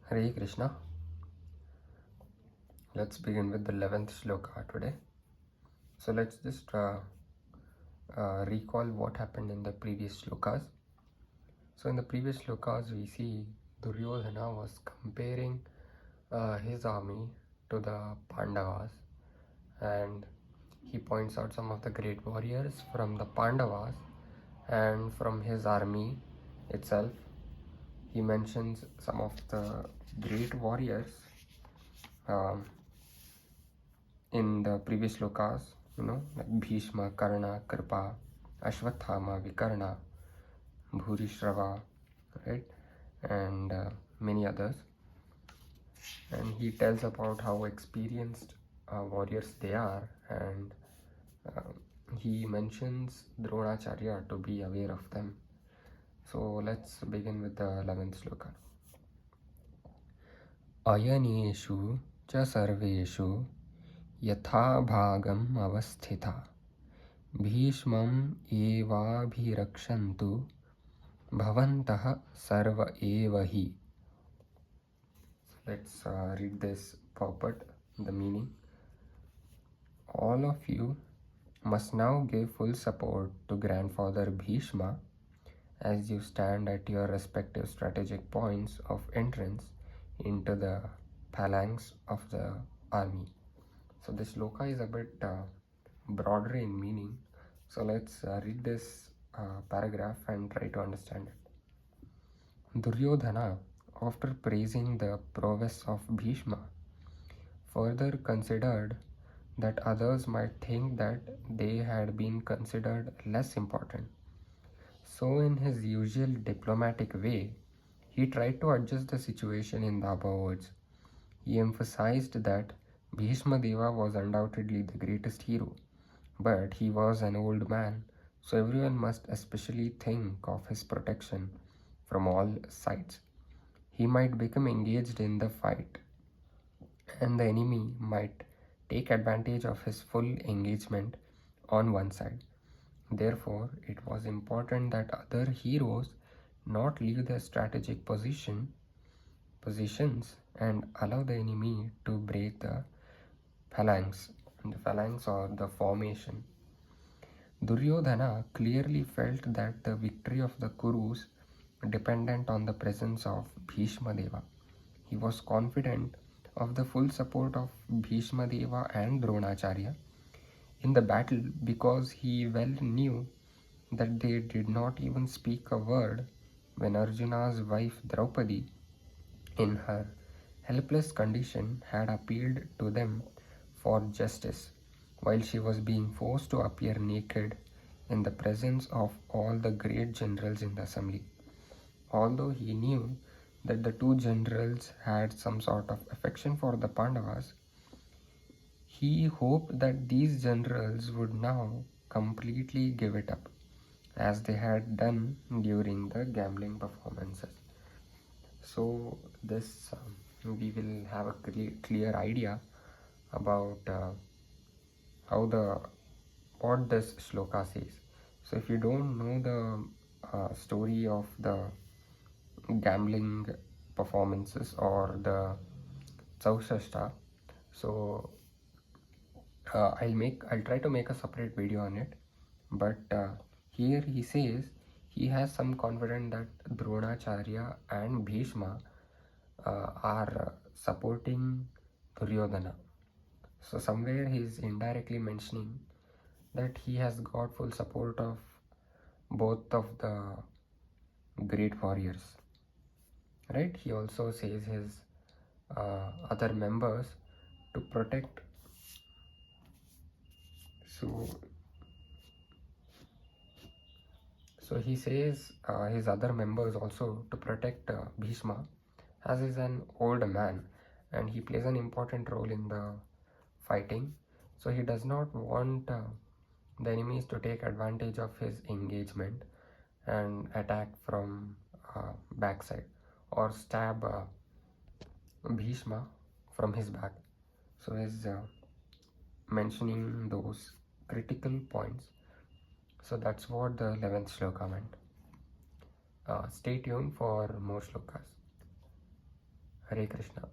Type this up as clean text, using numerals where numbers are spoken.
Hare Krishna. Let's begin with the 11th Shloka today. So let's just recall what happened in the previous shlokas. So in the previous shlokas we see Duryodhana was comparing his army to the Pandavas, and he points out some of the great warriors from the Pandavas and from his army itself. He mentions some of the great warriors in the previous shlokas, like Bhishma, Karna, Kripa, Ashwathama, Vikarna, Bhurishrava, right, and many others. And he tells about how experienced warriors they are, and he mentions Dronacharya to be aware of them. So let's begin with the 11th shloka. Ayaneshu cha sarveshu यथा भागम अवस्थिता भीष्मं एवाभिरक्षन्तु भवन्तः सर्व एव हि. Let's read this purport, the meaning. All of you must now give full support to Grandfather Bhishma as you stand at your respective strategic points of entrance into the phalanx of the army. So this shloka is a bit broader in meaning. So let's read this paragraph and try to understand it. Duryodhana, after praising the prowess of Bhishma, further considered that others might think that they had been considered less important. So in his usual diplomatic way, he tried to adjust the situation in the above words. He emphasized that Bhishma Deva was undoubtedly the greatest hero, but he was an old man, so everyone must especially think of his protection from all sides. He might become engaged in the fight, and the enemy might take advantage of his full engagement on one side. Therefore, it was important that other heroes not leave their strategic positions and allow the enemy to break the phalanx or the formation. Duryodhana clearly felt that the victory of the Kurus depended on the presence of Bhishma Deva. He was confident of the full support of Bhishma Deva and Dronacharya in the battle because he well knew that they did not even speak a word when Arjuna's wife Draupadi, in her helpless condition, had appealed to them for justice, while she was being forced to appear naked in the presence of all the great generals in the assembly. Although he knew that the two generals had some sort of affection for the Pandavas, he hoped that these generals would now completely give it up, as they had done during the gambling performances. So this we will have a clear idea about what this shloka says. So if you don't know the story of the gambling performances or the Chaushashta, so I'll try to make a separate video on it. But here he says he has some confidence that Dronacharya and Bhishma are supporting Duryodhana. So somewhere he is indirectly mentioning that he has got full support of both of the great warriors, right? He also says his other members to protect. So he says his other members also to protect Bhishma, as he is an old man and he plays an important role in the fighting. So he does not want the enemies to take advantage of his engagement and attack from backside or stab Bhishma from his back. So he's mentioning those critical points. So that's what the 11th shloka meant. Stay tuned for more shlokas. Hare Krishna.